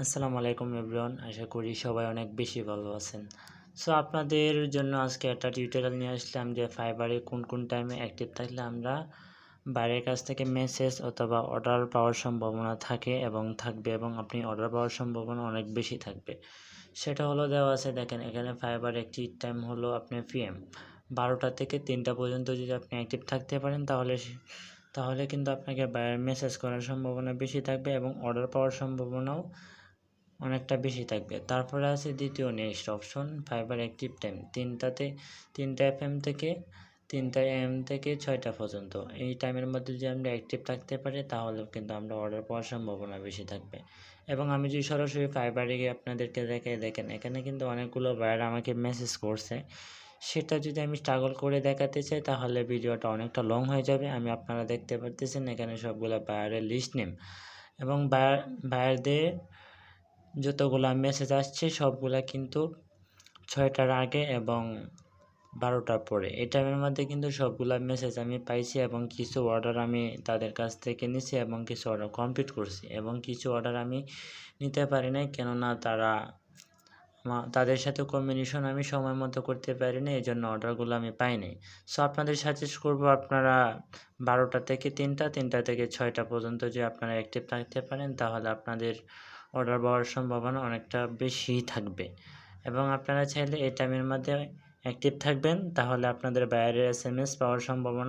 আসসালামু আলাইকুম এভরিওয়ান, আশা করি সবাই অনেক বেশি ভালো আছেন। সো আপনাদের জন্য আজকে একটা টিউটোরিয়াল নিয়ে আসলাম যে ফাইবারে কোন কোন টাইমে অ্যাক্টিভ থাকলে আমরা বাইরের কাছ থেকে মেসেজ অথবা অর্ডার পাওয়ার সম্ভাবনা থাকে এবং থাকবে, এবং আপনি অর্ডার পাওয়ার সম্ভাবনা অনেক বেশি থাকবে। সেটা হলো দেওয়া আছে, দেখেন এখানে ফাইবার অ্যাক্টিভ টাইম হলো আপনার পিএম 12টা থেকে 3টা পর্যন্ত যদি আপনি অ্যাক্টিভ থাকতে পারেন তাহলে কিন্তু আপনাকে বাইরে মেসেজ করার সম্ভাবনা বেশি থাকবে এবং অর্ডার পাওয়ার সম্ভাবনাও অনেকটা বেশি থাকবে। তারপরে আছে দ্বিতীয় next option, fibre active time 3টা এফএম থেকে 3টা এম থেকে 6টা পর্যন্ত। এই টাইমের মধ্যে যদি আমরা অ্যাক্টিভ থাকতে পারি তাহলে কিন্তু আমরা অর্ডার পাওয়ার সম্ভাবনা বেশি থাকবে। এবং আমি যদি সরাসরি ফাইবারে গিয়ে আপনাদেরকে দেখেন এখানে কিন্তু অনেকগুলো বায়ার আমাকে মেসেজ করছে। সেটা যদি আমি স্ট্রাগল করে দেখাতে চাই তাহলে ভিডিওটা অনেকটা লং হয়ে যাবে। আপনারা দেখতে পারতেছেন এখানে সবগুলো বায়ারের লিস্ট নেম এবং বায়ারদের যতগুলা মেসেজ আসছে সবগুলা কিন্তু 6টার আগে এবং 12টার পরে। এই টাইমের মধ্যে কিন্তু সবগুলা মেসেজ আমি পাইছি এবং কিছু অর্ডার আমি তাদের কাছ থেকে নিছি এবং কিছু অর্ডার কমপ্লিট করছি এবং কিছু অর্ডার আমি নিতে পারি নাই, কেননা তাদের সাথে কম্বিনেশন আমি সময় মতো করতে পারি না, এই জন্য অর্ডারগুলো আমি পাই নাই। সো আপনাদের সাজেস্ট করবো আপনারা 12টা থেকে 3টা থেকে 6টা পর্যন্ত যে আপনারা অ্যাক্টিভ থাকতে পারেন তাহলে আপনাদের অর্ডার পাওয়ার সম্ভাবনা অনেকটা বেশি থাকবে। এবং আপনারা চাইলে এই টাইমের মধ্যে অ্যাক্টিভ থাকবেন তাহলে আপনাদের বাইরের SMS পাওয়ার সম্ভাবনা